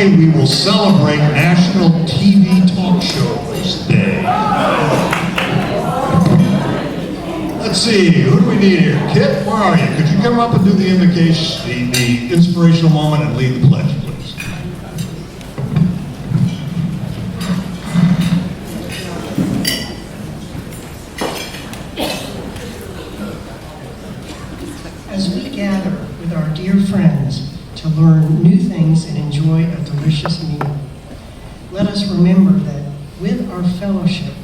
May, we will celebrate National TV Talk Shows Day. Let's see, who do we need here? Kit, where are you? Could you come up and do the invocation, the inspirational moment, and lead the pledge, please? As we gather with our dear friends to learn new things and enjoy a delicious meal, let us remember that with our fellowship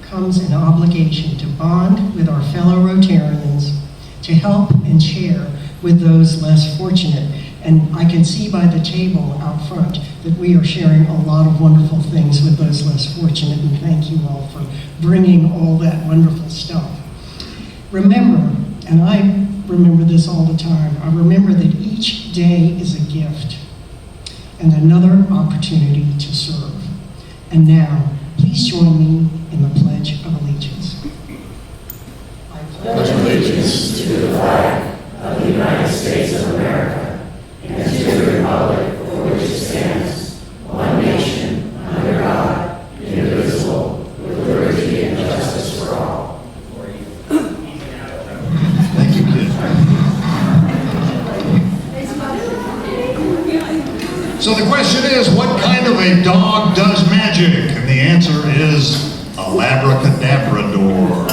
comes an obligation to bond with our fellow Rotarians, to help and share with those less fortunate. And I can see by the table out front that we are sharing a lot of wonderful things with those less fortunate, and thank you all for bringing all that wonderful stuff. Remember, and I remember this all the time, I remember that each day is a gift and another opportunity to serve. And now, please join me in the Pledge of Allegiance. I pledge allegiance to the flag of the United States of America and to the republic for which it stands, one nation, under God, indivisible, with liberty and justice for all. Thank you, Kit. So the question is, what kind of a dog does magic? And the answer is a labracadabrador.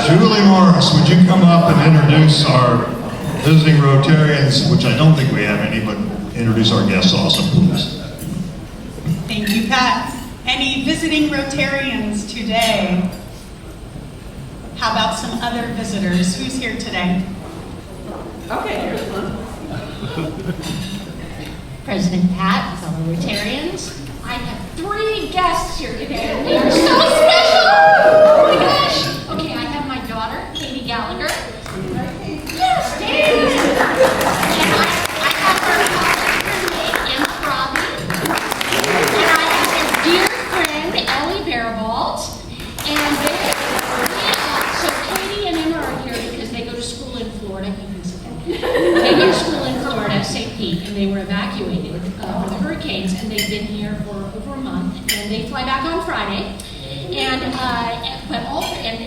Julie Morris, would you come up and introduce our visiting Rotarians, which I don't think we have any, but introduce our guests also, please. Thank you, Pat. Any visiting Rotarians today? How about some other visitors? Who's here today? Okay, here's one. President Pat, fellow Rotarians, I have 3 guests here today. They are so special! Oh my gosh! Okay, I have my daughter, Katie Gallagher. Yes, David! And I have her roommate, Emma Robbie. And I have his dear friend, Ellie Barabalt. And so Katie and Emma are here because they go to school in Florida. You can sit there. They go to school in Florida, St. Pete, and they were evacuated for the hurricanes, and they've been here for over a month, and they fly back on Friday. And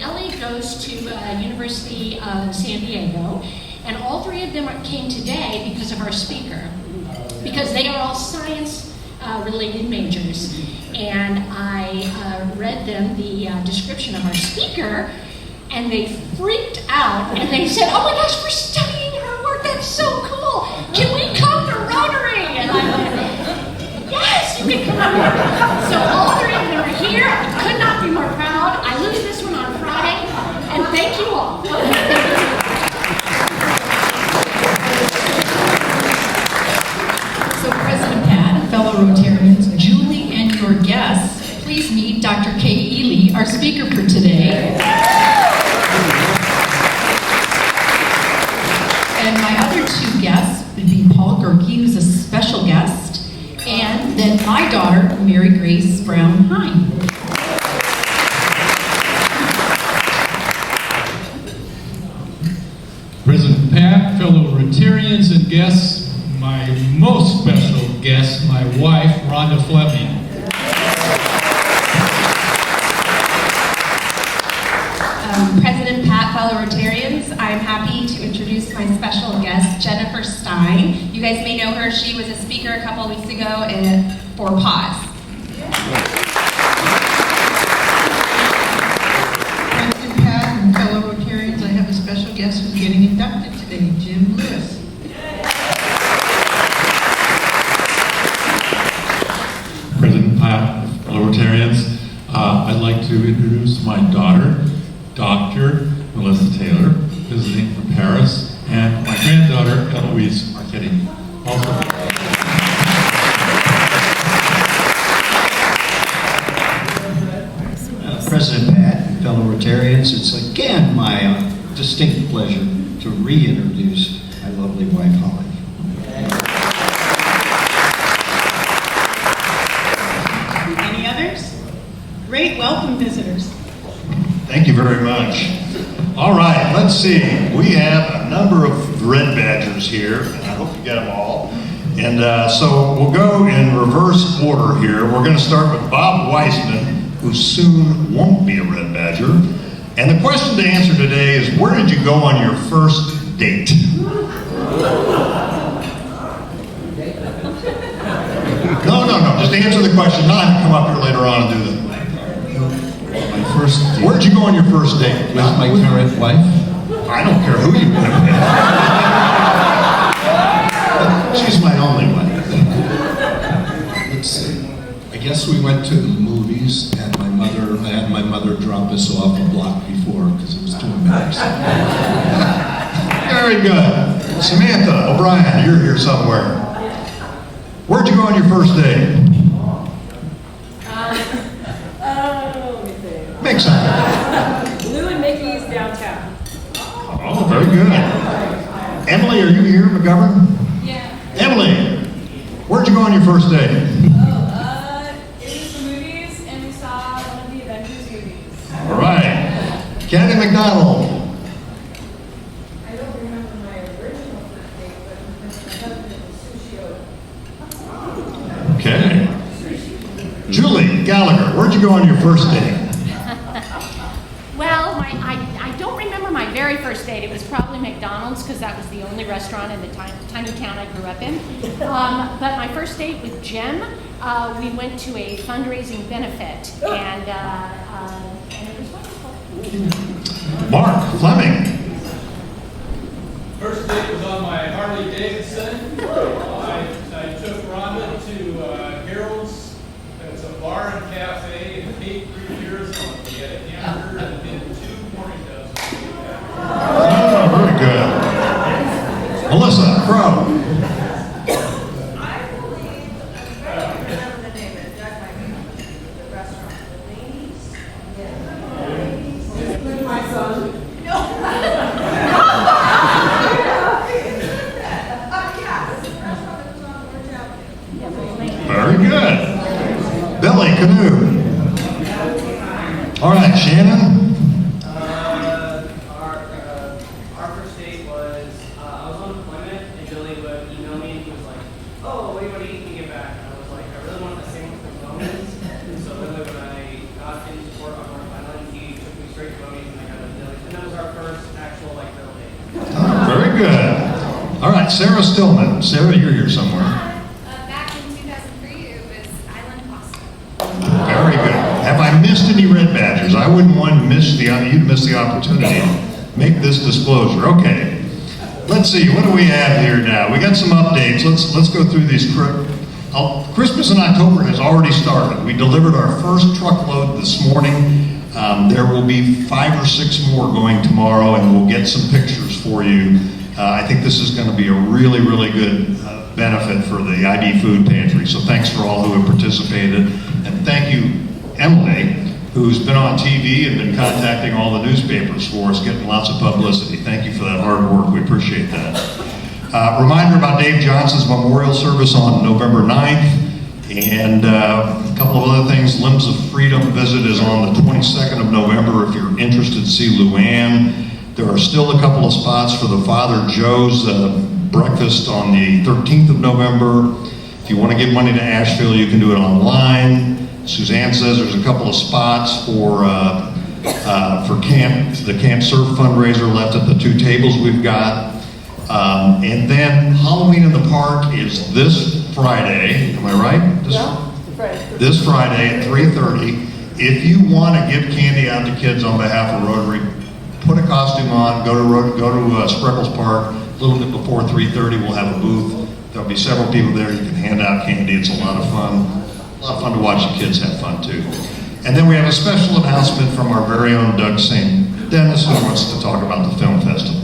Ellie goes to University of San Diego, and all 3 of them came today because of our speaker, because they are all science-related majors. And I read them the description of our speaker, and they freaked out, and they said, "Oh my gosh, we're studying her work, that's so cool. Can we come to Rotary?" And I went, "Yes, you can come over." So all 3 of them are here. I could not be more proud. I lose this one on Friday, and thank you all. So President Pat, fellow Rotarians, Julie, and your guests, please meet Dr. Kay Ely, our speaker for today. And my other 2 guests would be Paul Gerke, who's a special guest, and then my daughter, Mary Grace Brown Hine. President Pat, fellow Rotarians and guests, my most special guest, my wife, Rhonda Fleming. President Pat, fellow Rotarians, I'm happy to introduce my special guest, Jennifer Stein. You guys may know her. She was a speaker a couple weeks ago for PAWS. President Pat and fellow Rotarians, I have a special guest who's getting inducted today, Jim Lewis. President Pat, fellow Rotarians, I'd like to introduce my daughter, Dr. Melissa Taylor, visiting from Paris, and my granddaughter, Eloise Marchetti, also. President Pat and fellow Rotarians, it's again my distinct pleasure to reintroduce my lovely wife, Holly. Any others? Great, welcome visitors. Thank you very much. All right, let's see. We have a number of red badgers here, and I hope you get them all. And so we'll go in reverse order here. We're going to start with Bob Weissman, who soon won't be a red badger. And the question to answer today is, where did you go on your first date? No, just answer the question. Not have to come up here later on and do that. My first date Where'd you go on your first date? with my current wife. I don't care who you went with. She's my only one. Let's see. I guess we went to the movies, and I had my mother drop us off a block before because it was too embarrassing. Very good. Samantha O'Brien, you're here somewhere. Where'd you go on your first date? Let me see. Make something. Blue and Mickey's downtown. Oh, very good. Emily, are you here, McGovern? Yeah. Emily, where'd you go on your first date? It was the movies, and we saw one of the Avengers movies. All right. Kathy McDonald. I don't remember my original first date, but my husband was sushi. Okay. Julie Gallagher, where'd you go on your first date? Well, I don't remember my very first date. It was probably McDonald's because that was the only restaurant in the tiny town I grew up in. But my first date with Jim, we went to a fundraising benefit, and it was wonderful. Mark Fleming. First date was on my Harley Davidson. I took Rhonda to Harold's. It's a bar and cafe and ate 3 beers on it. We had a hamburger and did 2 morning dozen. Oh, very good. Melissa Crow. I believe, I don't remember the name of it, Jack might be the restaurant. The Ladies? Yeah. With my son. No. Very good. Billy Canoe. All right, Shannon. Our first date was, I was on deployment, and Billy would email me, and he was like, oh, what do you want to eat when you get back? And I was like, I really want a sandwich from Bowman's. And so Billy, when I got into support on North Island, he took me straight to Bowman's, and I got a Billy. And that was our first actual, real date. Oh, very good. All right, Sarah Stillman. Sarah, you're here somewhere. Back in 2003, it was Island Pasta. Very good. Have I missed any red badgers? I wouldn't want you to miss the opportunity to make this disclosure. Okay. Let's see. What do we have here now? We got some updates. Let's go through these. Christmas in October has already started. We delivered our first truckload this morning. There will be 5 or 6 more going tomorrow, and we'll get some pictures for you. I think this is going to be a really, really good benefit for the ID Food Pantry. So thanks for all who have participated. And thank you, Emily, who's been on TV and been contacting all the newspapers for us, getting lots of publicity. Thank you for that hard work. We appreciate that. Reminder about Dave Johnson's memorial service on November 9th. And a couple of other things. Limbs of Freedom visit is on the 22nd of November if you're interested to see Luann. There are still a couple of spots for the Father Joe's breakfast on the 13th of November. If you want to give money to Asheville, you can do it online. Suzanne says there's a couple of spots for the Camp Surf fundraiser left at the 2 tables we've got. And then Halloween in the Park is this Friday. Am I right? This Friday at 3:30. If you want to give candy out to kids on behalf of Rotary, put a costume on, go to Spreckles Park a little bit before 3:30. We'll have a booth. There'll be several people there. You can hand out candy. It's a lot of fun. A lot of fun to watch the kids have fun too. And then we have a special announcement from our very own Doug St. Dennis, who wants to talk about the film festival.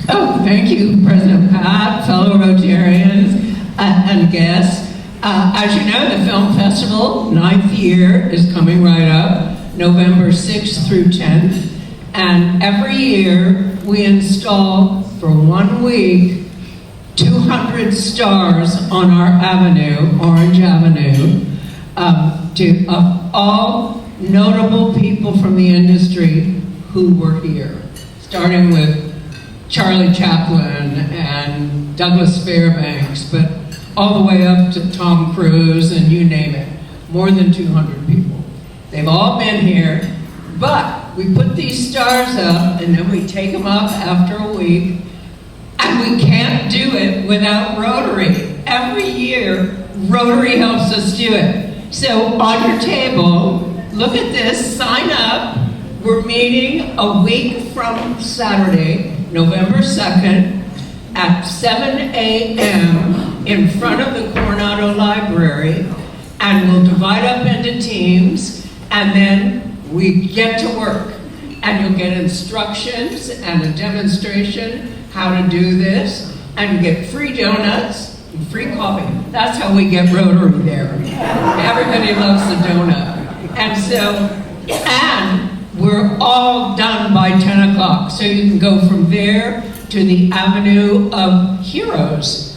Oh, thank you, President Pat, fellow Rotarians, and guests. As you know, the film festival, 9th year, is coming right up, November 6th through 10th. And every year, we install for 1 week 200 stars on our avenue, Orange Avenue, of all notable people from the industry who were here, starting with Charlie Chaplin and Douglas Fairbanks, but all the way up to Tom Cruise and you name it. More than 200 people. They've all been here, but we put these stars up and then we take them up after a week, and we can't do it without Rotary. Every year, Rotary helps us do it. So on your table, look at this, sign up. We're meeting a week from Saturday, November 2nd, at 7 a.m. in front of the Coronado Library, and we'll divide up into teams, and then we get to work. And you'll get instructions and a demonstration how to do this, and you get free donuts and free coffee. That's how we get Rotary there. Everybody loves the donut. And so, and we're all done by 10 o'clock, so you can go from there to the Avenue of Heroes,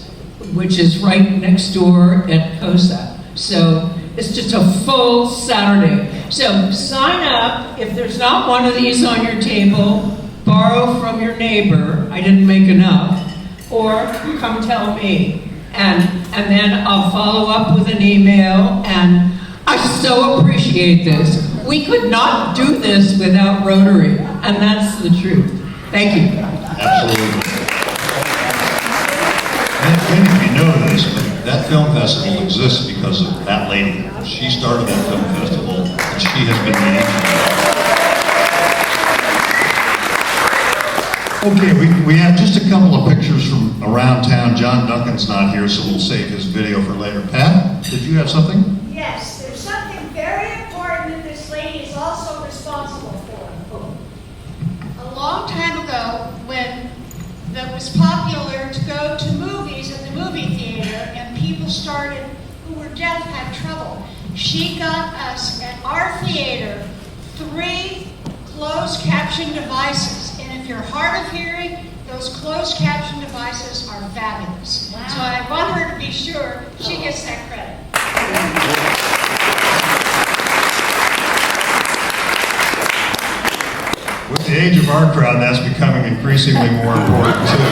which is right next door at COSA. So it's just a full Saturday. So sign up. If there's not one of these on your table, borrow from your neighbor. I didn't make enough. Or come tell me. And then I'll follow up with an email. And I so appreciate this. We could not do this without Rotary. And that's the truth. Thank you. Absolutely. And if you know this, but that film festival exists because of that lady. She started that film festival, and she has been the agent. Okay, we have just a couple of pictures from around town. John Duncan's not here, so we'll save his video for later. Pat, did you have something? Yes, there's something very important that this lady is also responsible for. A long time ago, when it was popular to go to movies at the movie theater, and people started, who were deaf, had trouble, she got us at our theater 3 closed caption devices. And if you're hard of hearing, those closed caption devices are fabulous. Wow. So I want her to be sure she gets that credit. With the age of our crowd, that's becoming increasingly more important too.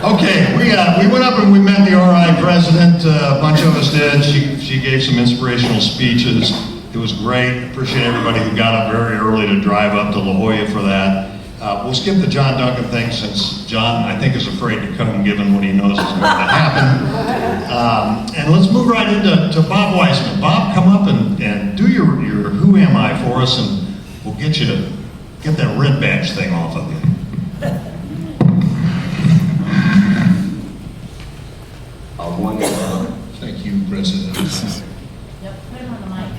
Okay, we went up and we met the RI president. A bunch of us did. She gave some inspirational speeches. It was great. Appreciate everybody who got up very early to drive up to La Jolla for that. We'll skip the John Duncan thing since John, I think, is afraid to come given what he knows is going to happen. And let's move right into Bob Weissman. Bob, come up and do your Who Am I for us, and we'll get you to get that red badge thing off of you. Thank you, President. Yep, put him on the mic.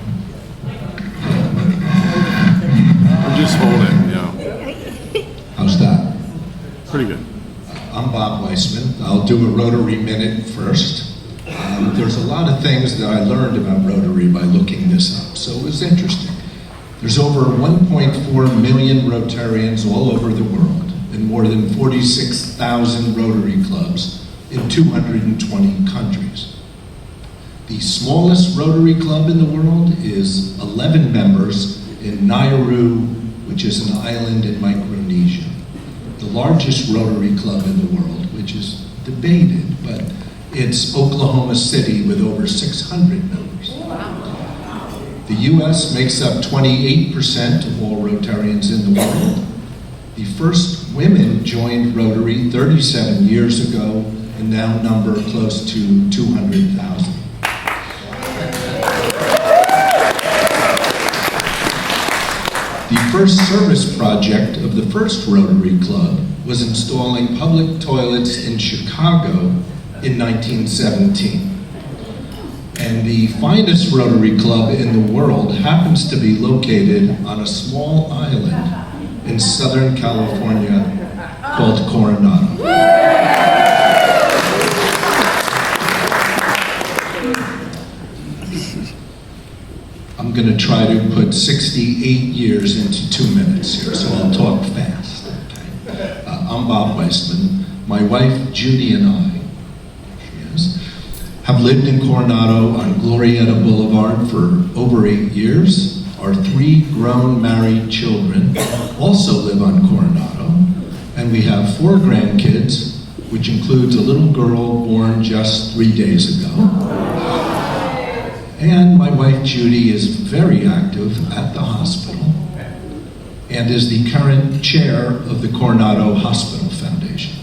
Or just hold it, yeah. How's that? Pretty good. I'm Bob Weissman. I'll do a Rotary Minute first. There's a lot of things that I learned about Rotary by looking this up, so it was interesting. There's over 1.4 million Rotarians all over the world, and more than 46,000 Rotary clubs in 220 countries. The smallest Rotary club in the world is 11 members in Nauru, which is an island in Micronesia. The largest Rotary club in the world, which is debated, but it's Oklahoma City with over 600 members. The U.S. makes up 28% of all Rotarians in the world. The first women joined Rotary 37 years ago and now number close to 200,000. The first service project of the first Rotary Club was installing public toilets in Chicago in 1917. And the finest Rotary Club in the world happens to be located on a small island in Southern California called Coronado. I'm going to try to put 68 years into 2 minutes here, so I'll talk fast. Okay? I'm Bob Weissman. My wife, Judy, and I, have lived in Coronado on Glorieta Boulevard for over 8 years. Our 3 grown married children also live on Coronado. And we have 4 grandkids, which includes a little girl born just 3 days ago. And my wife Judy is very active at the hospital and is the current chair of the Coronado Hospital Foundation.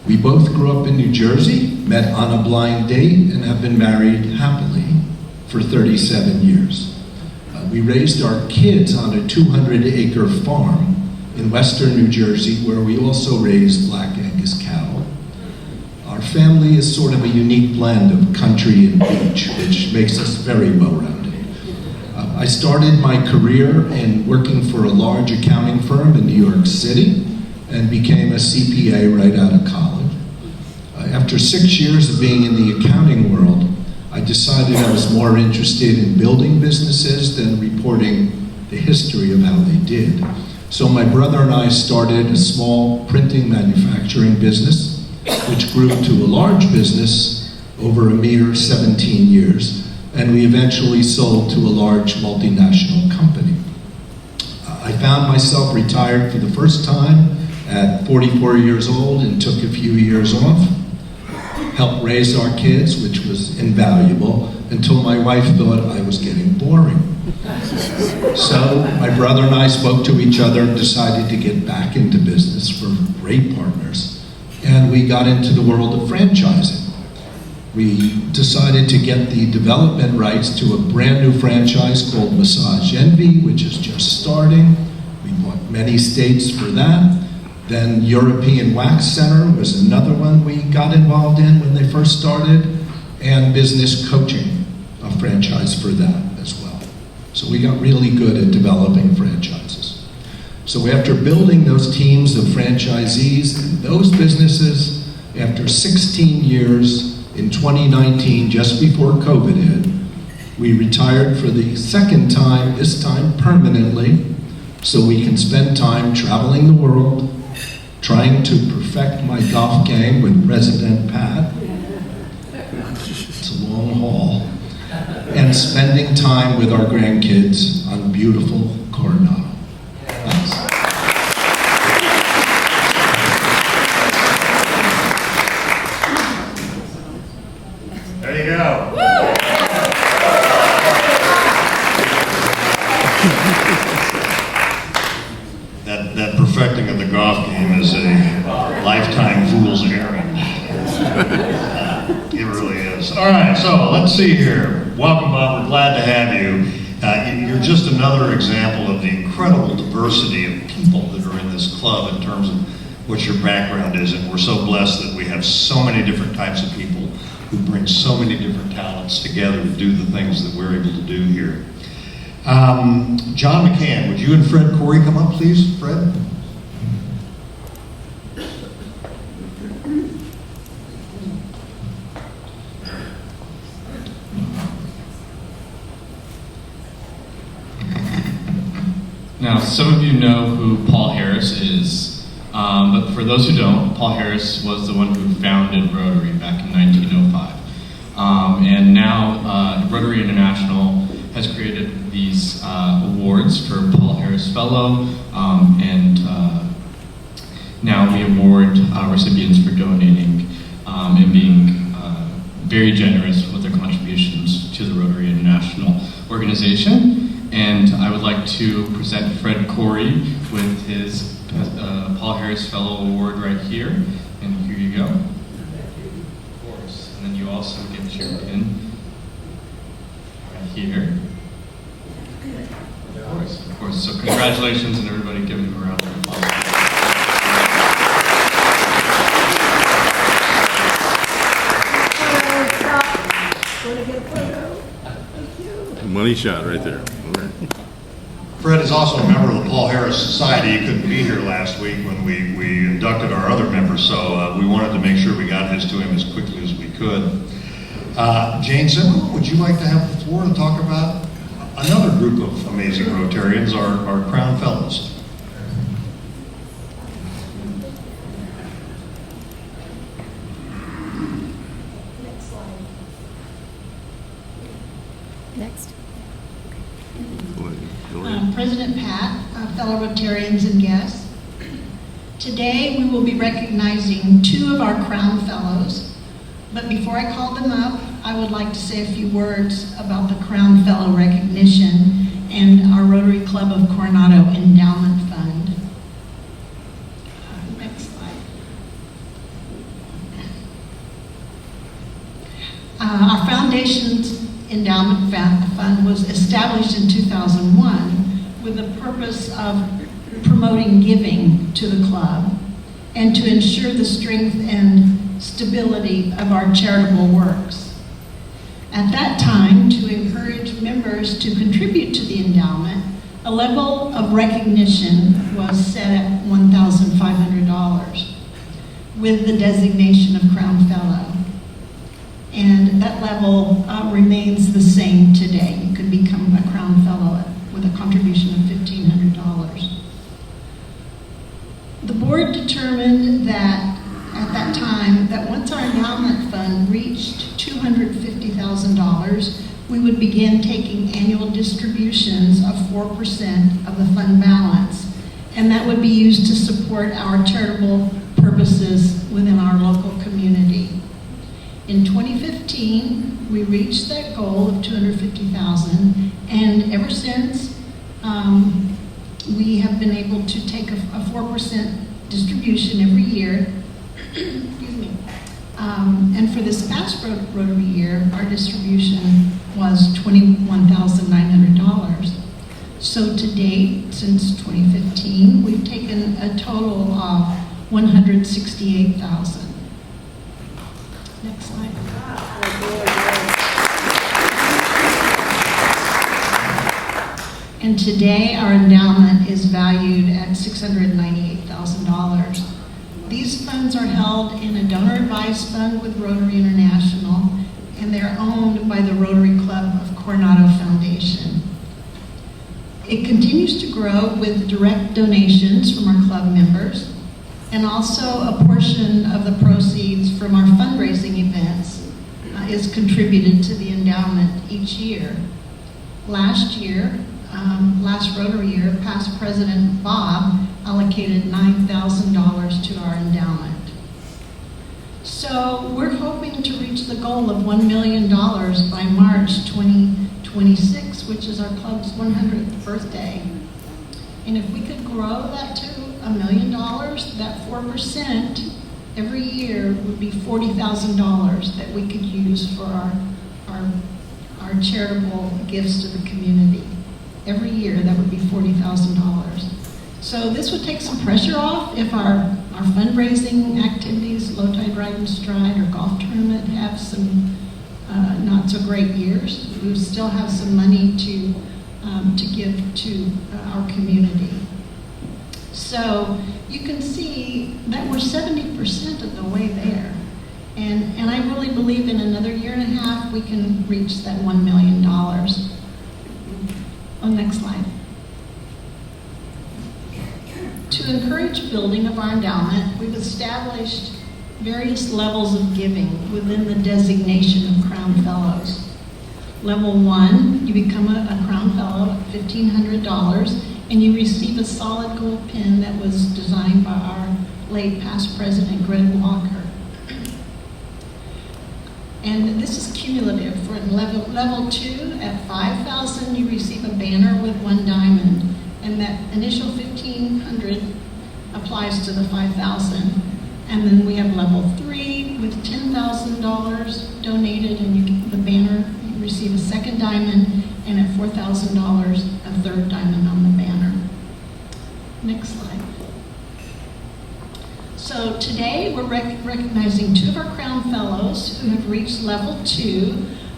We both grew up in New Jersey, met on a blind date, and have been married happily for 37 years. We raised our kids on a 200-acre farm in western New Jersey, where we also raised black Angus cattle. Our family is sort of a unique blend of country and beach, which makes us very well-rounded. I started my career in working for a large accounting firm in New York City and became a CPA right out of college. After 6 years of being in the accounting world, I decided I was more interested in building businesses than reporting the history of how they did. So my brother and I started a small printing manufacturing business, which grew to a large business over a mere 17 years. And we eventually sold to a large multinational company. I found myself retired for the first time at 44 years old and took a few years off. Helped raise our kids, which was invaluable, until my wife thought I was getting boring. So my brother and I spoke to each other and decided to get back into business for great partners. And we got into the world of franchising. We decided to get the development rights to a brand new franchise called Massage Envy, which is just starting. We bought many states for that. Then European Wax Center was another one we got involved in when they first started, and business coaching, a franchise for that as well. So we got really good at developing franchises. So after building those teams of franchisees and those businesses, after 16 years, in 2019, just before COVID hit, we retired for the second time, this time permanently, so we can spend time traveling the world, trying to perfect my golf game with President Pat. It's a long haul. And spending time with our grandkids on beautiful Coronado. Thanks. There you go. That perfecting of the golf game is a lifetime fool's errand. It really is. All right, so let's see here. Welcome, Bob. We're glad to have you. You're just another example of the incredible diversity of people that are in this club in terms of what your background is, and we're so blessed that we have so many different types of people who bring so many different talents together to do the things that we're able to do here. John McCann, would you and Fred Corey come up, please? Fred? Now, some of you know who Paul Harris is, but for those who don't, Paul Harris was the one who founded Rotary back in 1905. And now Rotary International has created these awards for Paul Harris Fellow, and now we award recipients for donating and being very generous with their contributions to the Rotary International organization. And I would like to present Fred Corey with his Paul Harris Fellow Award right here. And here you go. Of course. And then you also get your pin right here. Of course. So congratulations, and everybody give him a round of applause. Money shot right there. Fred is also a member of the Paul Harris Society. He couldn't be here last week when we inducted our other members, so we wanted to make sure we got his to him as quickly as we could. Jane Simmel, would you like to have the floor to talk about another group of amazing Rotarians, our Crown Fellows? President Pat, fellow Rotarians and guests. Today, we will be recognizing 2 of our Crown Fellows. But before I call them up, I would like to say a few words about the Crown Fellow recognition and our Rotary Club of Coronado Endowment Fund. Next slide. Our foundation's endowment fund was established in 2001 with the purpose of promoting giving to the club and to ensure the strength and stability of our charitable works. At that time, to encourage members to contribute to the endowment, a level of recognition was set at $1,500 with the designation of Crown Fellow. And that level remains the same today. You can become a Crown Fellow with a contribution of $1,500. The board determined that at that time, that once our endowment fund reached $250,000, we would begin taking annual distributions of 4% of the fund balance, and that would be used to support our charitable purposes within our local community. In 2015, we reached that goal of $250,000, and ever since, we have been able to take a 4% distribution every year. Excuse me. And for this past Rotary year, our distribution was $21,900. So to date, since 2015, we've taken a total of $168,000. Next slide. And today, our endowment is valued at $698,000. These funds are held in a donor-advised fund with Rotary International, and they're owned by the Rotary Club of Coronado Foundation. It continues to grow with direct donations from our club members, and also a portion of the proceeds from our fundraising events is contributed to the endowment each year. Last Rotary year, past President Bob allocated $9,000 to our endowment. So we're hoping to reach the goal of $1 million by March 2026, which is our club's 100th birthday. And if we could grow that to $1 million, that 4% every year would be $40,000 that we could use for our charitable gifts to the community. Every year, that would be $40,000. So this would take some pressure off if our fundraising activities, Low Tide Ride and Stride or golf tournament, have some not so great years. We would still have some money to give to our community. So you can see that we're 70% of the way there. And I really believe in another year and a half, we can reach that $1 million. Oh, next slide. To encourage building of our endowment, we've established various levels of giving within the designation of Crown Fellows. Level 1, you become a Crown Fellow at $1,500, and you receive a solid gold pin that was designed by our late past president, Greg Walker. And this is cumulative. For level 2, at $5,000, you receive a banner with 1 diamond, and that initial $1,500 applies to the $5,000. And then we have level 3 with $10,000 donated, and you get the banner. You receive a 2nd diamond, and at $4,000, a 3rd diamond on the banner. Next slide. So today we're recognizing 2 of our Crown Fellows who have reached level 2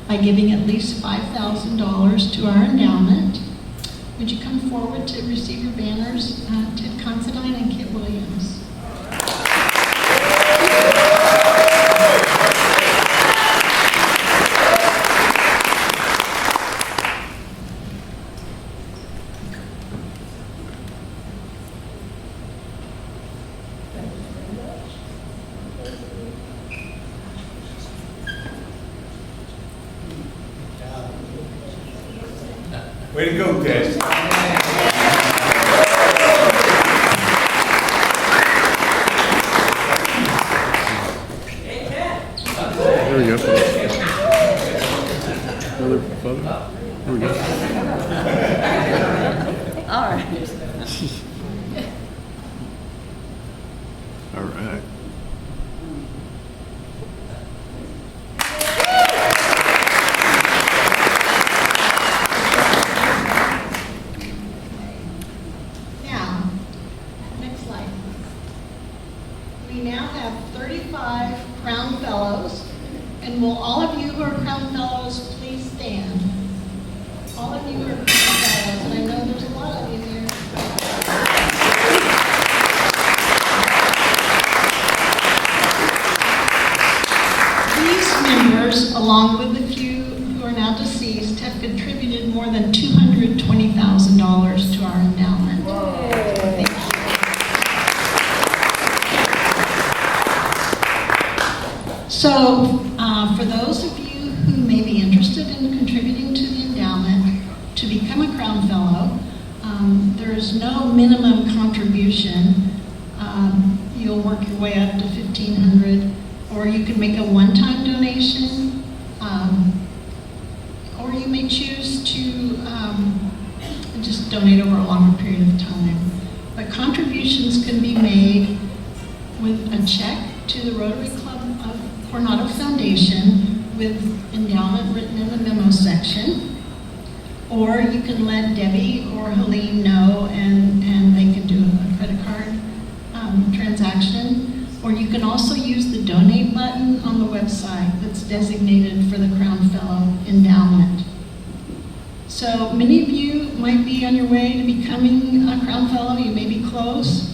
by giving at least $5,000 to our endowment. Would you come forward to receive your banners? Ted Considine and Kit Williams. Way to go, Ted. we go. All right. All right. Now, next slide. We now have 35 Crown Fellows, and will all of you who are Crown Fellows please stand? All of you who are Crown Fellows, and I know there's a lot of you here. These members, along with the few who are now deceased, have contributed more than $220,000 to our endowment. Thank you. So, for those of you who may be interested in contributing to the endowment, to become a Crown Fellow, there is no minimum contribution. You'll work your way up to $1,500, or you can make a one-time donation, or you may choose to just donate over a longer period of time. But contributions can be made with a check to the Rotary Club of Coronado Foundation with endowment written in the memo section, or you can let Debbie or Helene know and they can do a credit card transaction, or you can also use the donate button on the website that's designated for the Crown Fellow endowment. So many of you might be on your way to becoming a Crown Fellow. You may be close.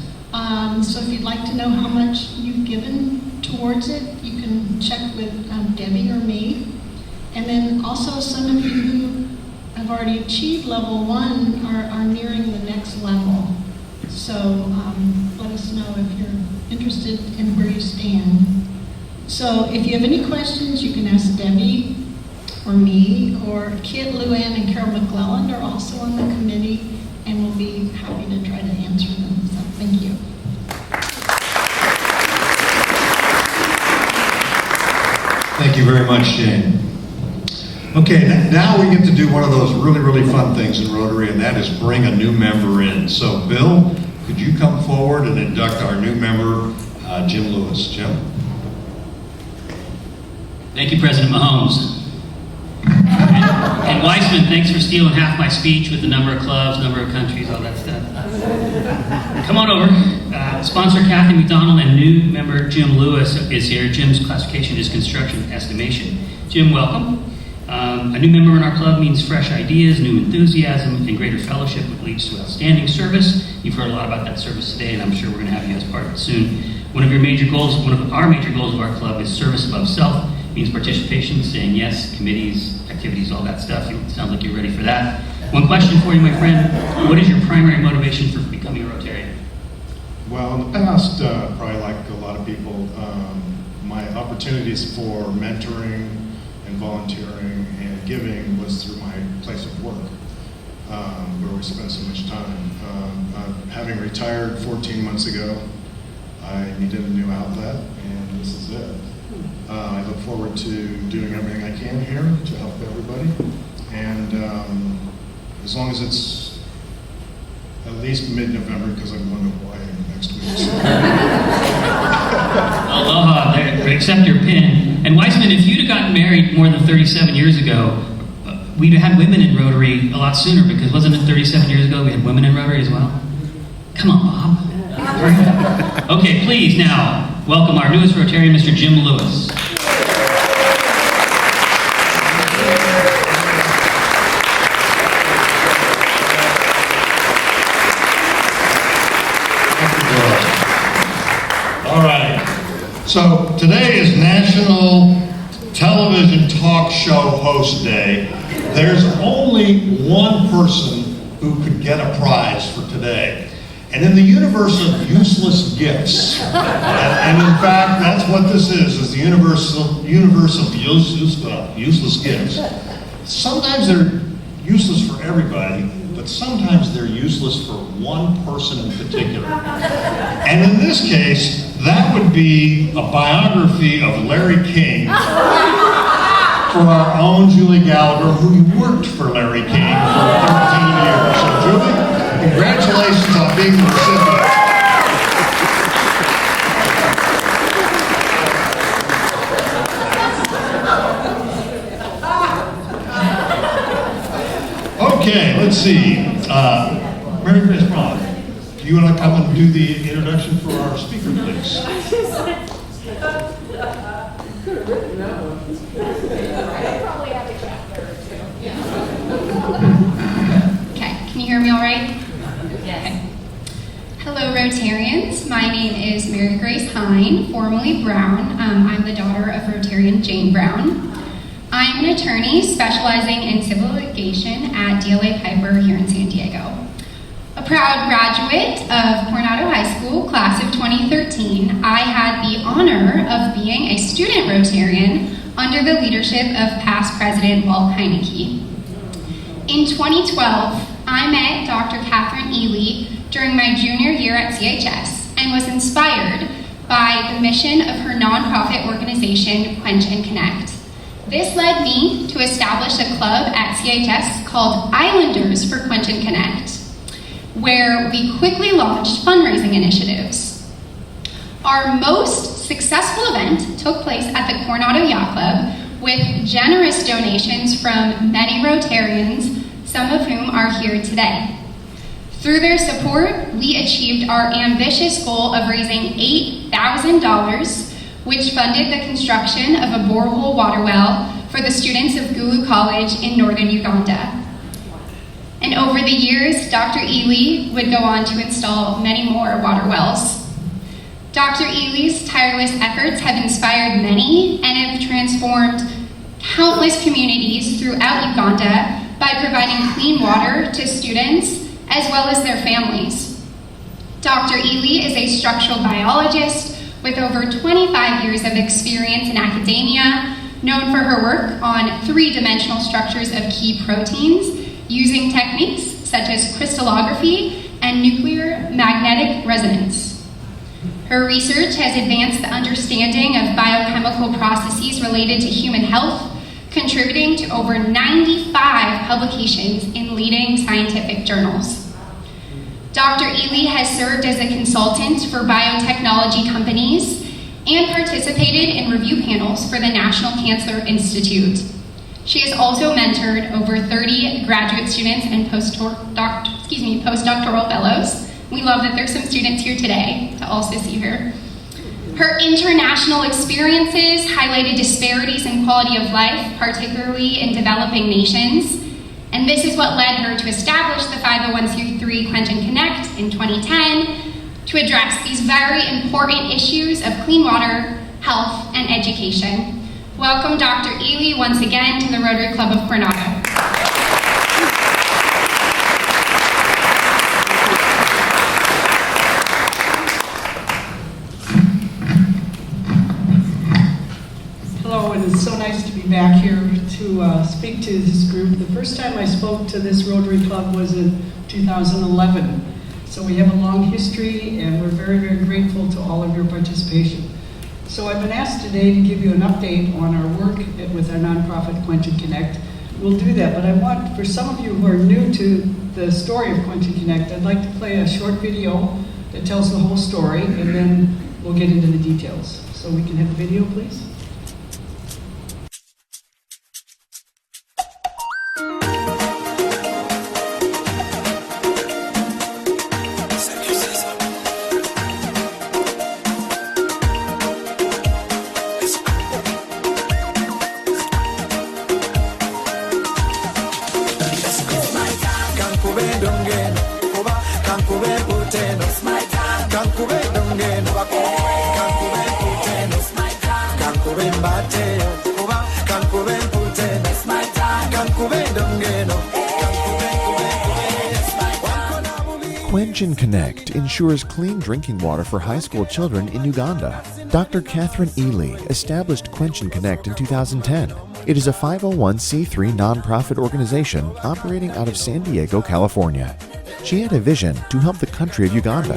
So if you'd like to know how much you've given towards it, you can check with Debbie or me. And then also some of you who have already achieved level 1 are nearing the next level. So let us know if you're interested in where you stand. So if you have any questions, you can ask Debbie or me, or Kit, Luann, and Carol McClelland are also on the committee, and we'll be happy to try to answer them. So thank you. Thank you very much, Jane. Okay, now we get to do one of those really, really fun things in Rotary, and that is bring a new member in. So, Bill, could you come forward and induct our new member, Jim Lewis? Jim? Thank you, President Mahomes. And Weissman, thanks for stealing half my speech with the number of clubs, number of countries, all that stuff. Come on over. Sponsor Kathy McDonald and new member Jim Lewis is here. Jim's classification is construction estimation. Jim, welcome. A new member in our club means fresh ideas, new enthusiasm, and greater fellowship, which leads to outstanding service. You've heard a lot about that service today, and I'm sure we're going to have you as part of it soon. One of our major goals of our club is service above self. It means participation, saying yes, committees, activities, all that stuff. It sounds like you're ready for that. One question for you, my friend. What is your primary motivation for becoming a Rotarian? Well, in the past, probably like a lot of people, my opportunities for mentoring and volunteering and giving was through my place of work, where we spent so much time. Having retired 14 months ago, I needed a new outlet, and this is it. I look forward to doing everything I can here to help everybody, and as long as it's at least mid-November, because I'm going to Hawaii next week. So. Aloha, there, accept your pin. And Weissman, if you'd have gotten married more than 37 years ago, we'd have had women in Rotary a lot sooner, because wasn't it 37 years ago we had women in Rotary as well? Come on, Bob. Okay, please now welcome our newest Rotarian, Mr. Jim Lewis. All right. So today is National Television Talk Show Host Day. There's only one person who could get a prize for today. And in the universe of useless gifts, and in fact, that's what this is the universe of useless gifts. Sometimes they're useless for everybody, but sometimes they're useless for one person in particular. And in this case, that would be a biography of Larry King for our own Julie Gallagher, who worked for Larry King for 13 years. So Julie, congratulations on being the recipient. Okay, let's see. Mary Grace Braun, do you want to come and do the introduction for our speaker, please? Okay, can you hear me all right? Okay. Hello, Rotarians. My name is Mary Grace Hine, formerly Brown. I'm the daughter of Rotarian Jane Brown. I'm an attorney specializing in civil litigation at DLA Piper here in San Diego. A proud graduate of Coronado High School, class of 2013, I had the honor of being a student Rotarian under the leadership of past President Walt Heineke. In 2012, I met Dr. Catherine Ely during my junior year at CHS and was inspired by the mission of her nonprofit organization, Quench and Connect. This led me to establish a club at CHS called Islanders for Quench and Connect, where we quickly launched fundraising initiatives. Our most successful event took place at the Coronado Yacht Club with generous donations from many Rotarians, some of whom are here today. Through their support, we achieved our ambitious goal of raising $8,000, which funded the construction of a borehole water well for the students of Gulu College in northern Uganda. And over the years, Dr. Ely would go on to install many more water wells. Dr. Ely's tireless efforts have inspired many and have transformed countless communities throughout Uganda by providing clean water to students as well as their families. Dr. Ely is a structural biologist with over 25 years of experience in academia, known for her work on three-dimensional structures of key proteins using techniques such as crystallography and nuclear magnetic resonance. Her research has advanced the understanding of biochemical processes related to human health, contributing to over 95 publications in leading scientific journals. Dr. Ely has served as a consultant for biotechnology companies and participated in review panels for the National Cancer Institute. She has also mentored over 30 graduate students and postdoctoral fellows. We love that there's some students here today to also see her. Her international experiences highlighted disparities in quality of life, particularly in developing nations. And this is what led her to establish the 501c3 Quench and Connect in 2010 to address these very important issues of clean water, health, and education. Welcome Dr. Ely once again to the Rotary Club of Coronado. Hello, and it's so nice to be back here to speak to this group. The first time I spoke to this Rotary Club was in 2011. So we have a long history, and we're very, very grateful to all of your participation. So I've been asked today to give you an update on our work with our nonprofit Quench and Connect. We'll do that, but I want, for some of you who are new to the story of Quench and Connect, I'd like to play a short video that tells the whole story, and then we'll get into the details. So we can have the video, please. Quench and Connect ensures clean drinking water for high school children in Uganda. Dr. Catherine Ely established Quench and Connect in 2010. It is a 501c3 nonprofit organization operating out of San Diego, California. She had a vision to help the country of Uganda.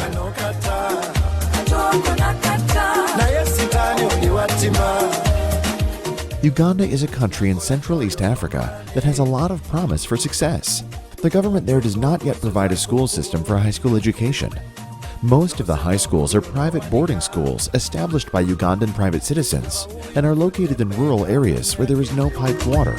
Uganda is a country in Central East Africa that has a lot of promise for success. The government there does not yet provide a school system for high school education. Most of the high schools are private boarding schools established by Ugandan private citizens and are located in rural areas where there is no piped water.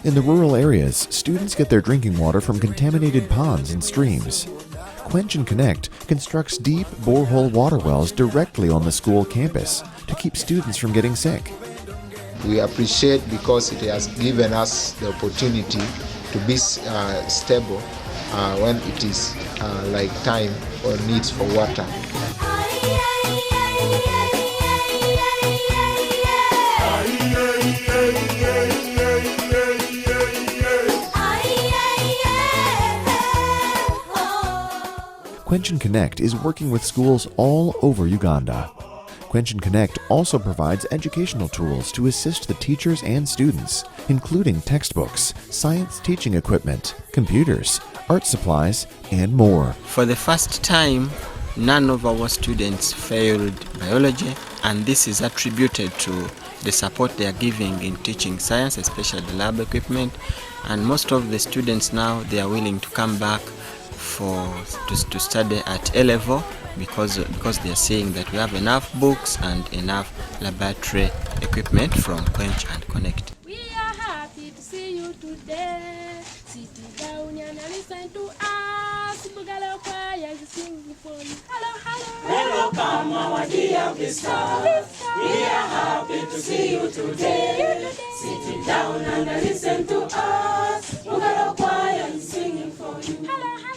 In the rural areas, students get their drinking water from contaminated ponds and streams. Quench and Connect constructs deep borehole water wells directly on the school campus to keep students from getting sick. We appreciate because it has given us the opportunity to be stable when it is like time or needs for water. Quench and Connect is working with schools all over Uganda. Quench and Connect also provides educational tools to assist the teachers and students, including textbooks, science teaching equipment, computers, art supplies, and more. For the first time, none of our students failed biology, and this is attributed to the support they are giving in teaching science, especially the lab equipment. And most of the students now, they are willing to come back to study at A level because they are seeing that we have enough books and enough laboratory equipment from Quench and Connect. We are happy to see you today. Sit down and listen to us. Bugalo choir is singing for you. Hello, hello. Welcome, our dear visitors. We are happy to see you today. Sit down and listen to us. Bugalo choir is singing for you. Hello, hello.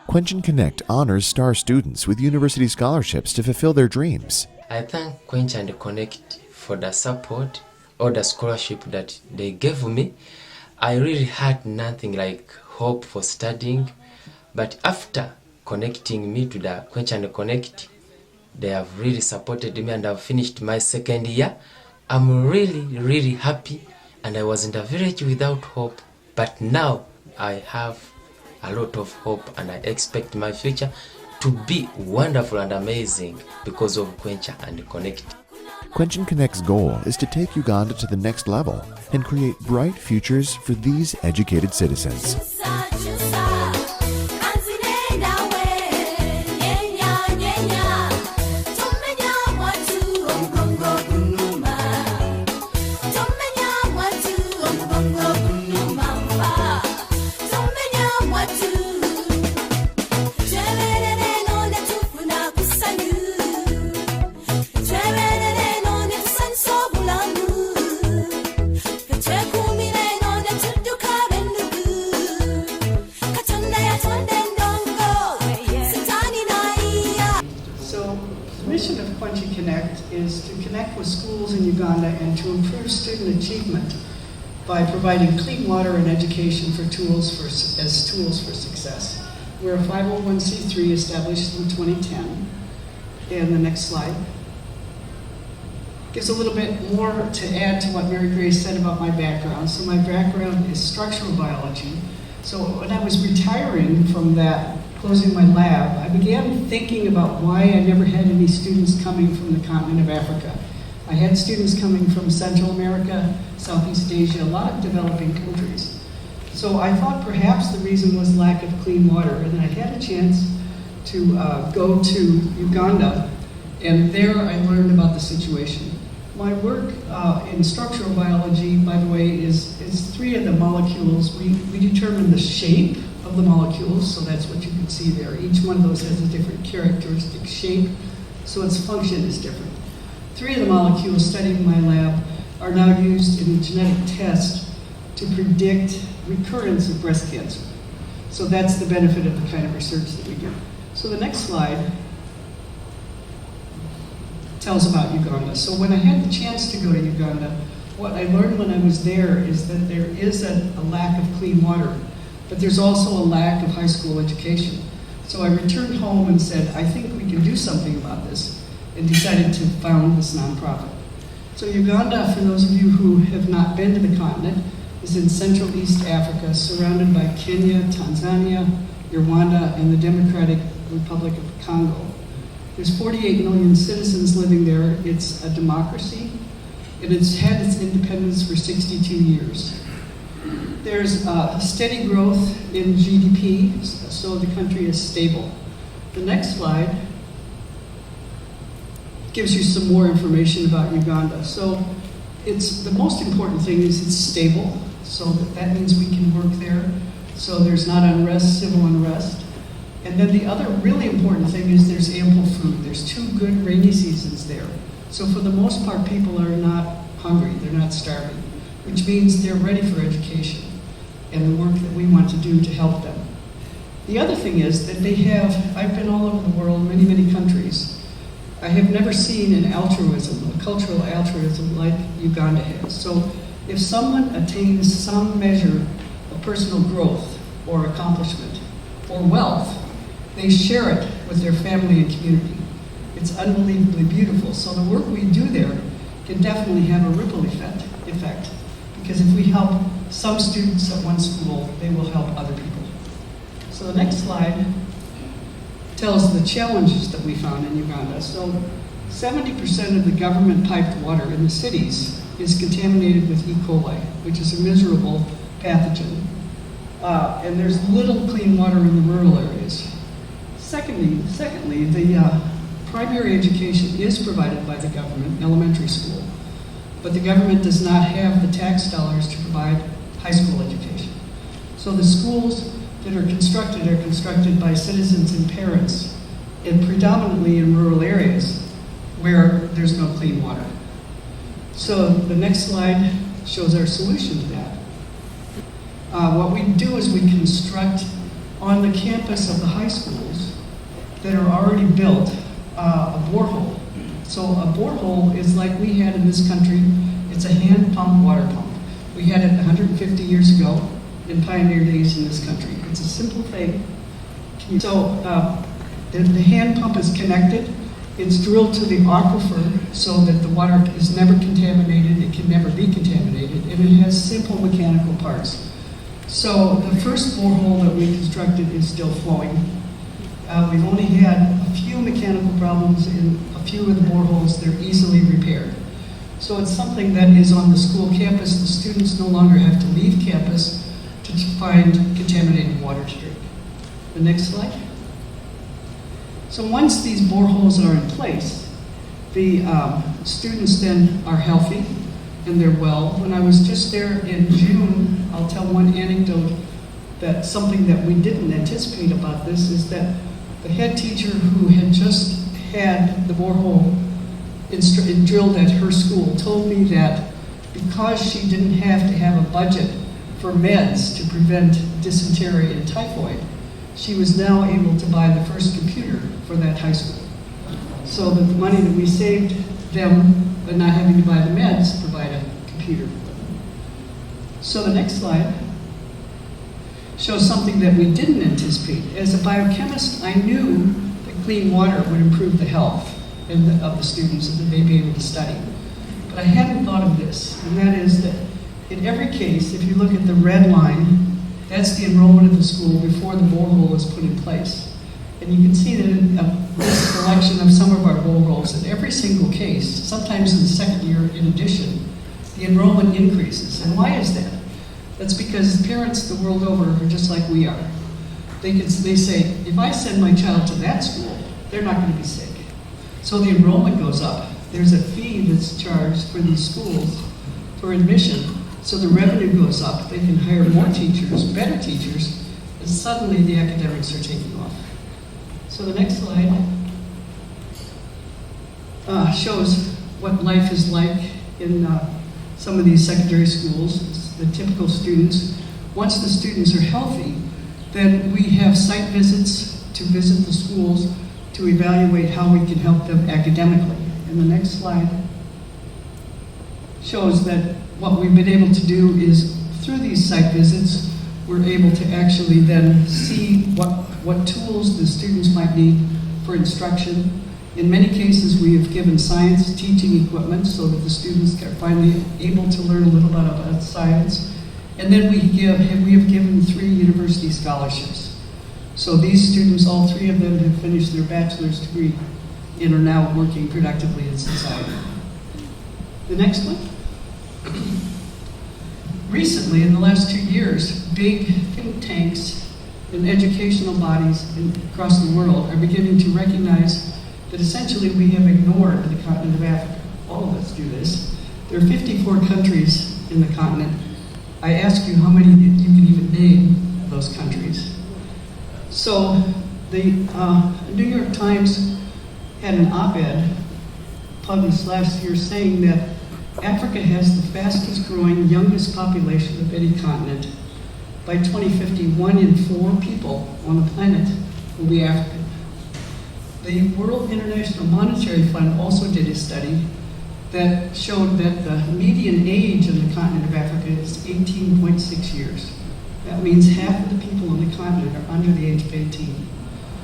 Quench and Connect honors star students with university scholarships to fulfill their dreams. I thank Quench and Connect for the support or the scholarship that they gave me. I really had nothing like hope for studying, but after connecting me to the Quench and Connect, they have really supported me and I've finished my second year. I'm really happy, and I was in the village without hope, but now I have a lot of hope and I expect my future to be wonderful and amazing because of Quench and Connect. Quench and Connect's goal is to take Uganda to the next level and create bright futures for these educated citizens. Uganda and to improve student achievement by providing clean water and education for tools for success. We're a 501c3 established in 2010. And the next slide gives a little bit more to add to what Mary Grace said about my background. So my background is structural biology. So when I was retiring from that, closing my lab, I began thinking about why I never had any students coming from the continent of Africa. I had students coming from Central America, Southeast Asia, a lot of developing countries. So I thought perhaps the reason was lack of clean water, and I had a chance to go to Uganda, and there I learned about the situation. My work in structural biology, by the way, is three of the molecules. We determine the shape of the molecules, so that's what you can see there. Each one of those has a different characteristic shape, so its function is different. Three of the molecules studied in my lab are now used in a genetic test to predict recurrence of breast cancer. So that's the benefit of the kind of research that we do. So the next slide tells about Uganda. So when I had the chance to go to Uganda, what I learned when I was there is that there is a lack of clean water, but there's also a lack of high school education. So I returned home and said, I think we can do something about this, and decided to found this nonprofit. So Uganda, for those of you who have not been to the continent, is in Central East Africa, surrounded by Kenya, Tanzania, Rwanda, and the Democratic Republic of Congo. There's 48 million citizens living there. It's a democracy, and it's had its independence for 62 years. There's steady growth in GDP, so the country is stable. The next slide gives you some more information about Uganda. So the most important thing is it's stable, so that means we can work there. So there's not unrest, civil unrest. And then the other really important thing is there's ample food. There's 2 good rainy seasons there. So for the most part, people are not hungry, they're not starving, which means they're ready for education and the work that we want to do to help them. The other thing is that they have, I've been all over the world, many, many countries. I have never seen an altruism, a cultural altruism like Uganda has. So if someone attains some measure of personal growth or accomplishment or wealth, they share it with their family and community. It's unbelievably beautiful. So the work we do there can definitely have a ripple effect. Because if we help some students at one school, they will help other people. So the next slide tells the challenges that we found in Uganda. So 70% of the government piped water in the cities is contaminated with E. coli, which is a miserable pathogen. And there's little clean water in the rural areas. Secondly, the primary education is provided by the government, elementary school, but the government does not have the tax dollars to provide high school education. So the schools that are constructed by citizens and parents, and predominantly in rural areas where there's no clean water. So the next slide shows our solution to that. What we do is we construct on the campus of the high schools that are already built a borehole. So a borehole is like we had in this country. It's a hand pump water pump. We had it 150 years ago in pioneer days in this country. It's a simple thing. So the hand pump is connected. It's drilled to the aquifer so that the water is never contaminated. It can never be contaminated, and it has simple mechanical parts. So the first borehole that we constructed is still flowing. We've only had a few mechanical problems in a few of the boreholes. They're easily repaired. So it's something that is on the school campus. The students no longer have to leave campus to find contaminated water to drink. The next slide. So once these boreholes are in place, the students then are healthy and they're well. When I was just there in June, I'll tell one anecdote that something that we didn't anticipate about this is that the head teacher who had just had the borehole drilled at her school told me that because she didn't have to have a budget for meds to prevent dysentery and typhoid, she was now able to buy the first computer for that high school. So that the money that we saved them, but not having to buy the meds, provide a computer for them. So the next slide shows something that we didn't anticipate. As a biochemist, I knew that clean water would improve the health of the students and that they'd be able to study. But I hadn't thought of this, and that is that in every case, if you look at the red line, that's the enrollment of the school before the borehole is put in place. And you can see that in this selection of some of our boreholes, in every single case, sometimes in the second year in addition, the enrollment increases. And why is that? That's because parents the world over are just like we are. They say, if I send my child to that school, they're not going to be sick. So the enrollment goes up. There's a fee that's charged for these schools for admission. So the revenue goes up. They can hire more teachers, better teachers, and suddenly the academics are taking off. So the next slide shows what life is like in some of these secondary schools. It's the typical students. Once the students are healthy, then we have site visits to visit the schools to evaluate how we can help them academically. And the next slide shows that what we've been able to do is, through these site visits, we're able to actually then see what tools the students might need for instruction. In many cases, we have given science teaching equipment so that the students are finally able to learn a little bit about science. And then we have given 3 university scholarships. So these students, all 3 of them have finished their bachelor's degree and are now working productively in society. The next one. Recently, in the last 2 years, big think tanks and educational bodies across the world are beginning to recognize that essentially we have ignored the continent of Africa. All of us do this. There are 54 countries in the continent. I ask you how many you can even name those countries. So the New York Times had an op-ed published last year saying that Africa has the fastest growing, youngest population of any continent. By 2050, 1 in 4 people on the planet will be African. The World International Monetary Fund also did a study that showed that the median age in the continent of Africa is 18.6 years. That means half of the people on the continent are under the age of 18.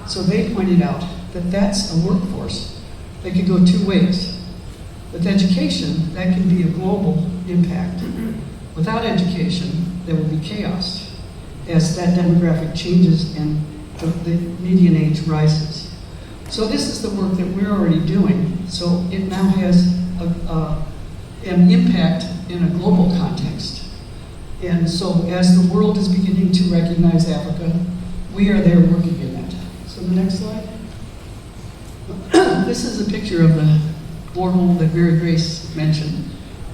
So they pointed out that that's a workforce that could go 2 ways. With education, that can be a global impact. Without education, there will be chaos as that demographic changes and the median age rises. So this is the work that we're already doing. So it now has an impact in a global context. And so as the world is beginning to recognize Africa, we are there working in that. So the next slide. This is a picture of the borehole that Mary Grace mentioned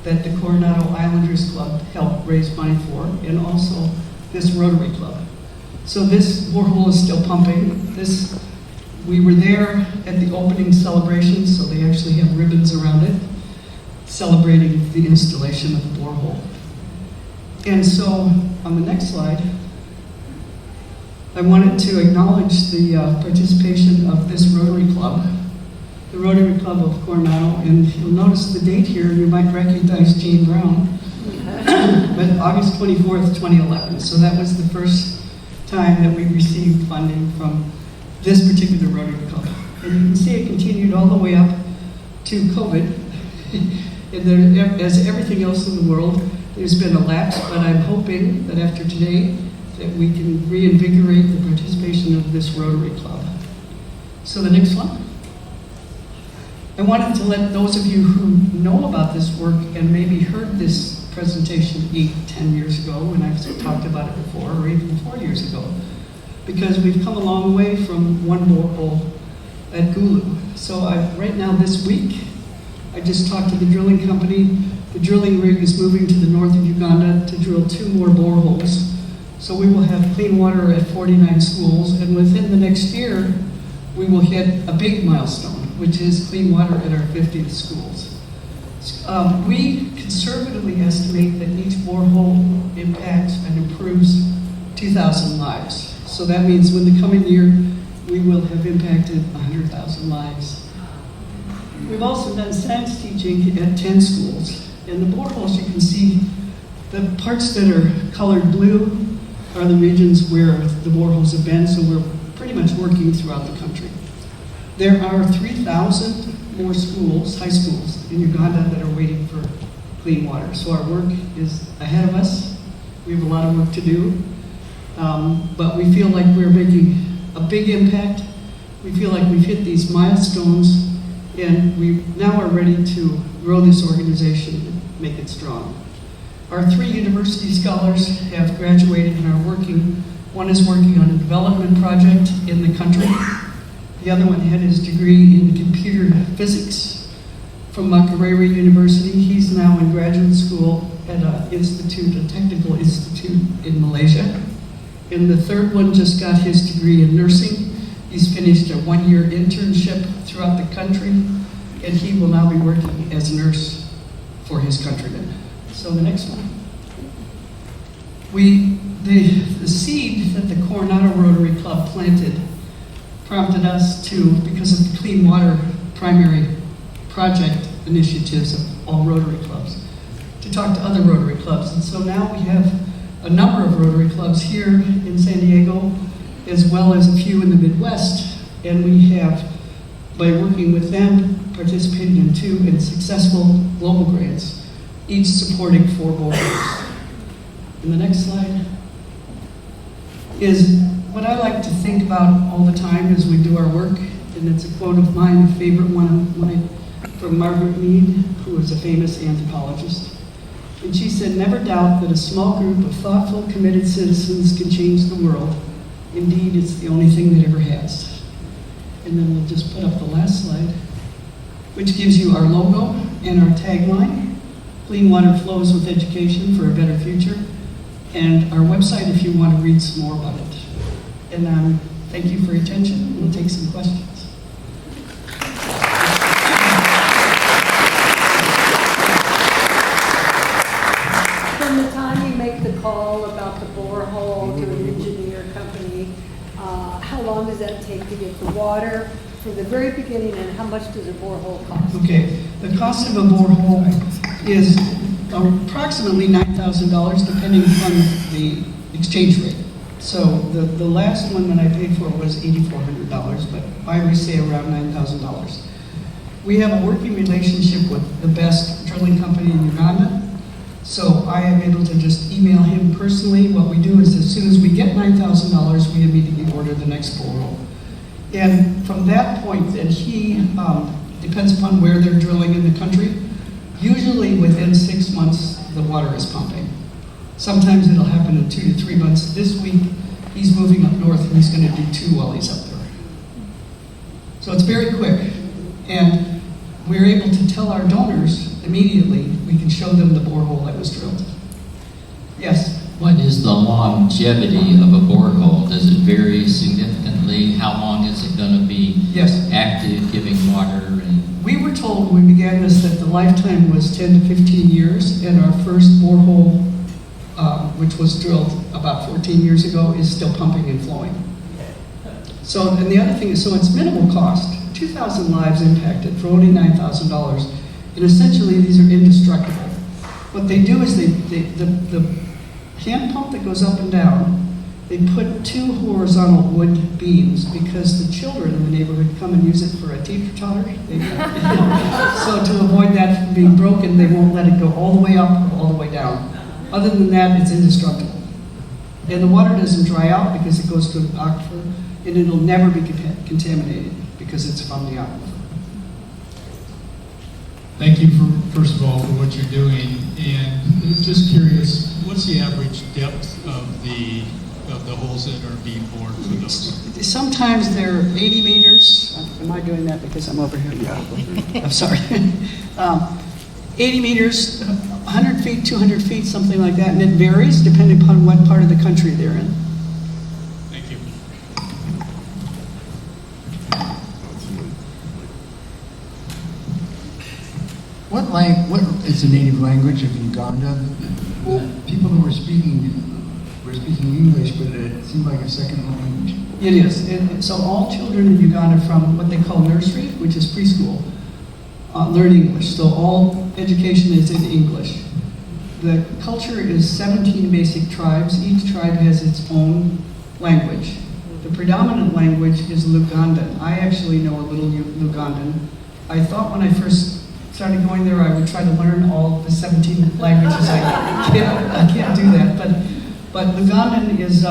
that the Coronado Islanders Club helped raise money for, and also this Rotary Club. So this borehole is still pumping. We were there at the opening celebration, so they actually have ribbons around it, celebrating the installation of the borehole. And so, on the next slide, I wanted to acknowledge the participation of this Rotary Club, the Rotary Club of Coronado, and you'll notice the date here, you might recognize Jane Brown, but August 24th, 2011. So that was the first time that we received funding from this particular Rotary Club. And you can see it continued all the way up to COVID. And there, as everything else in the world, there's been a lapse, but I'm hoping that after today that we can reinvigorate the participation of this Rotary Club. So the next one. I wanted to let those of you who know about this work and maybe heard this presentation 8-10 years ago when I've talked about it before, or even 4 years ago, because we've come a long way from one borehole at Gulu. So right now this week, I just talked to the drilling company. The drilling rig is moving to the north of Uganda to drill 2 more boreholes. So we will have clean water at 49 schools, and within the next year, we will hit a big milestone, which is clean water at our 50th schools. We conservatively estimate that each borehole impacts and improves 2,000 lives. So that means in the coming year, we will have impacted 100,000 lives. We've also done science teaching at 10 schools. And the boreholes, you can see the parts that are colored blue are the regions where the boreholes have been, so we're pretty much working throughout the country. There are 3,000 more schools, high schools, in Uganda that are waiting for clean water. So our work is ahead of us. We have a lot of work to do. But we feel like we're making a big impact. We feel like we've hit these milestones, and we now are ready to grow this organization and make it strong. Our 3 university scholars have graduated and are working. One is working on a development project in the country. The other one had his degree in computer physics from Makerere University. He's now in graduate school at a technical institute in Malaysia. And the third one just got his degree in nursing. He's finished a 1-year internship throughout the country, and he will now be working as a nurse for his countrymen. So the next one. The seed that the Coronado Rotary Club planted prompted us to, because of the clean water primary project initiatives of all Rotary clubs, to talk to other Rotary clubs. And so now we have a number of Rotary clubs here in San Diego, as well as a few in the Midwest. And we have, by working with them, participated in 2 successful global grants, each supporting 4 boreholes. And the next slide is what I like to think about all the time as we do our work, and it's a quote of mine, a favorite one of mine, from Margaret Mead, who was a famous anthropologist. And she said, "Never doubt that a small group of thoughtful, committed citizens can change the world. Indeed, it's the only thing that ever has." And then we'll just put up the last slide, which gives you our logo and our tagline, "Clean water flows with education for a better future," and our website if you want to read some more about it. And thank you for your attention. We'll take some questions. From the time you make the call about the borehole to an engineer company, how long does that take to get the water from the very beginning, and how much does a borehole cost? Okay, the cost of a borehole is approximately $9,000 depending on the exchange rate. So the last one that I paid for was $8,400, but I would say around $9,000. We have a working relationship with the best drilling company in Uganda. So I am able to just email him personally. What we do is as soon as we get $9,000, we immediately order the next borehole. And from that point, and he, depends upon where they're drilling in the country, usually within 6 months, the water is pumping. Sometimes it'll happen in 2 to 3 months. This week, he's moving up north and he's gonna do 2 while he's up there. So it's very quick. And we're able to tell our donors immediately, we can show them the borehole that was drilled. Yes? What is the longevity of a borehole? Does it vary significantly? How long is it going to be active, giving water? And We were told when we began this that the lifetime was 10 to 15 years, and our first borehole, which was drilled about 14 years ago, is still pumping and flowing. So, and the other thing is, so it's minimal cost. 2,000 lives impacted for only $9,000. And essentially, these are indestructible. What they do is the hand pump that goes up and down, they put 2 horizontal wood beams because the children in the neighborhood come and use it for a teeter totter. So to avoid that from being broken, they won't let it go all the way up or all the way down. Other than that, it's indestructible. And the water doesn't dry out because it goes to an aquifer, and it'll never be contaminated because it's from the aquifer. Thank you, first of all, for what you're doing. And just curious, what's the average depth of the holes that are being bored for those? Sometimes they're 80 meters. Am I doing that because I'm over here? Yeah. I'm sorry. 80 meters, 100 feet, 200 feet, something like that. And it varies depending upon what part of the country they're in. Thank you. What is the native language of Uganda? People who were speaking English, but it seemed like a second language. It is. So all children in Uganda from what they call nursery, which is preschool, learn English. So all education is in English. The culture is 17 basic tribes. Each tribe has its own language. The predominant language is Lugandan. I actually know a little Lugandan. I thought when I first started going there, I would try to learn all the 17 languages. I can't do that, but Lugandan is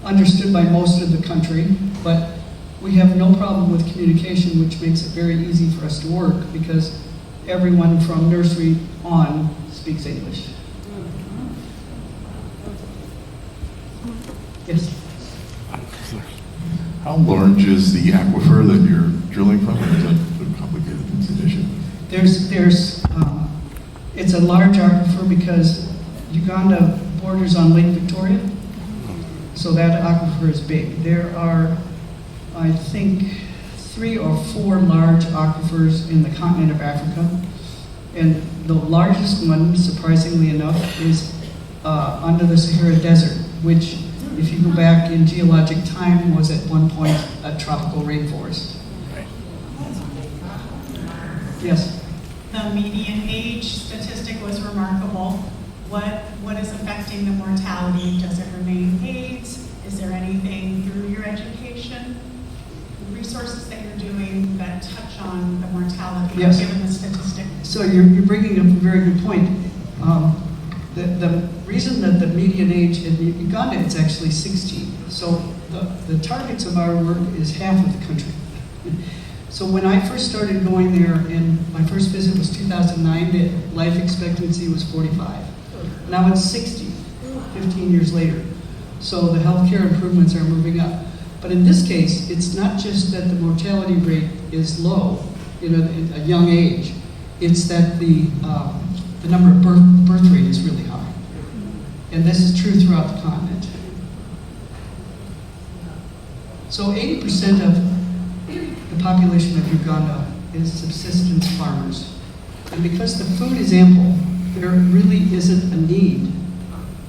understood by most of the country, but we have no problem with communication, which makes it very easy for us to work because everyone from nursery on speaks English. Yes? How large is the aquifer that you're drilling from? Or is that a complicated condition? It's a large aquifer because Uganda borders on Lake Victoria, so that aquifer is big. There are, I think, 3 or 4 large aquifers in the continent of Africa, and the largest one, surprisingly enough, is under the Sahara Desert, which, if you go back in geologic time, was at one point a tropical rainforest. Yes? The median age statistic was remarkable. What is affecting the mortality? Does it remain AIDS? Is there anything through your education, resources that you're doing that touch on the mortality given the statistic? So you're bringing up a very good point. The reason that the median age in Uganda is actually 16. So the targets of our work is half of the country. So when I first started going there, and my first visit was 2009, the life expectancy was 45. Now it's 60, 15 years later. So the healthcare improvements are moving up. But in this case, it's not just that the mortality rate is low in a young age, it's that the number of birth rate is really high. And this is true throughout the continent. So 80% of the population of Uganda is subsistence farmers. And because the food is ample, there really isn't a need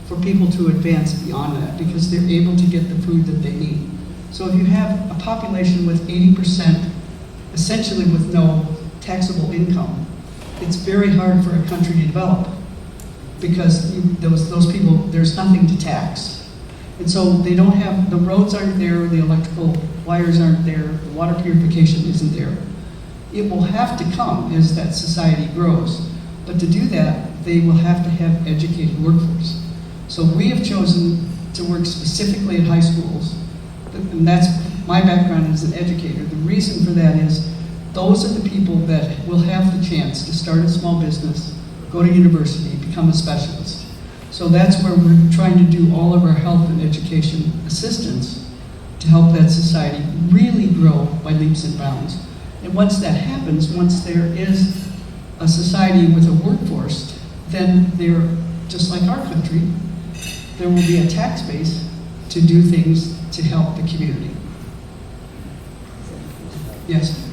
for people to advance beyond that because they're able to get the food that they need. So if you have a population with 80% essentially with no taxable income, it's very hard for a country to develop because those people, there's nothing to tax. And so they don't have, the roads aren't there, the electrical wires aren't there, the water purification isn't there. It will have to come as that society grows. But to do that, they will have to have educated workforce. So we have chosen to work specifically at high schools, and that's my background as an educator. The reason for that is those are the people that will have the chance to start a small business, go to university, become a specialist. So that's where we're trying to do all of our health and education assistance to help that society really grow by leaps and bounds. And once that happens, once there is a society with a workforce, then they're just like our country, there will be a tax base to do things to help the community. Yes?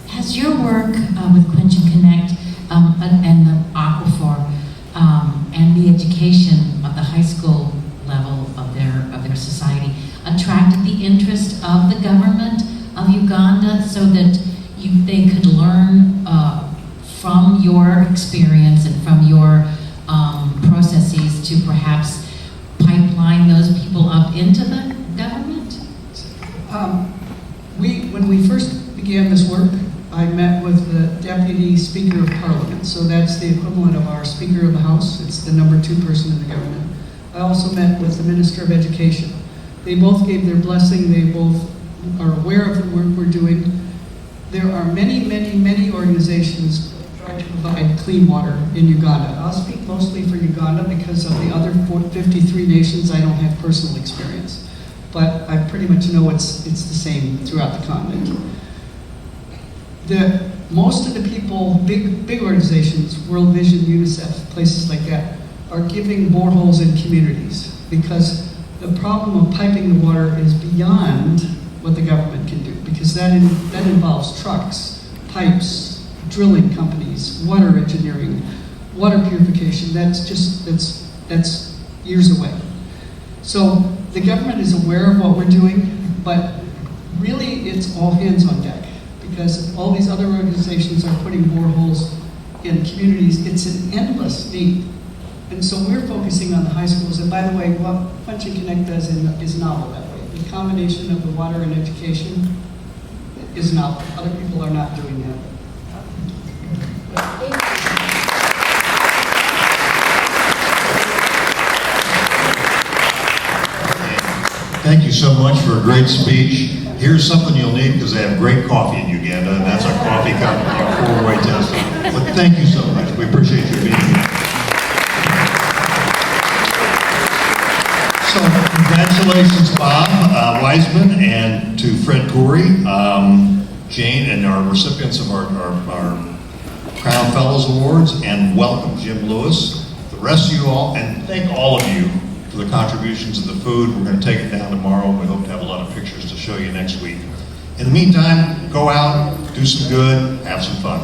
Has your work with Quench and Connect and the Aquifer and the education of the high school level of their society attracted the interest of the government of Uganda so that they could learn from your experience and from your processes to perhaps pipeline those people up into the government? When we first began this work, I met with the Deputy Speaker of Parliament, so that's the equivalent of our Speaker of the House. It's the number 2 person in the government. I also met with the Minister of Education. They both gave their blessing. They both are aware of the work we're doing. There are many, many, many organizations trying to provide clean water in Uganda. I'll speak mostly for Uganda because of the other 53 nations I don't have personal experience. But I pretty much know it's the same throughout the continent. Most of the people, big organizations, World Vision, UNICEF, places like that, are giving boreholes in communities because the problem of piping the water is beyond what the government can do because that involves trucks, pipes, drilling companies, water engineering, water purification. That's years away. So the government is aware of what we're doing, but really it's all hands on deck because all these other organizations are putting boreholes in communities. It's an endless need. And so we're focusing on the high schools. And by the way, what Quench and Connect does is novel that way. The combination of the water and education is novel. Other people are not doing that. Thank you so much for a great speech. Here's something you'll need because they have great coffee in Uganda, and that's a coffee company, a 4-way test. But thank you so much. We appreciate you being here. So congratulations, Bob Wiseman, and to Fred Corey, Jane, and our recipients of our Crown Fellows Awards, and welcome Jim Lewis, the rest of you all, and thank all of you for the contributions of the food. We're going to take it down tomorrow. We hope to have a lot of pictures to show you next week. In the meantime, go out, do some good, have some fun.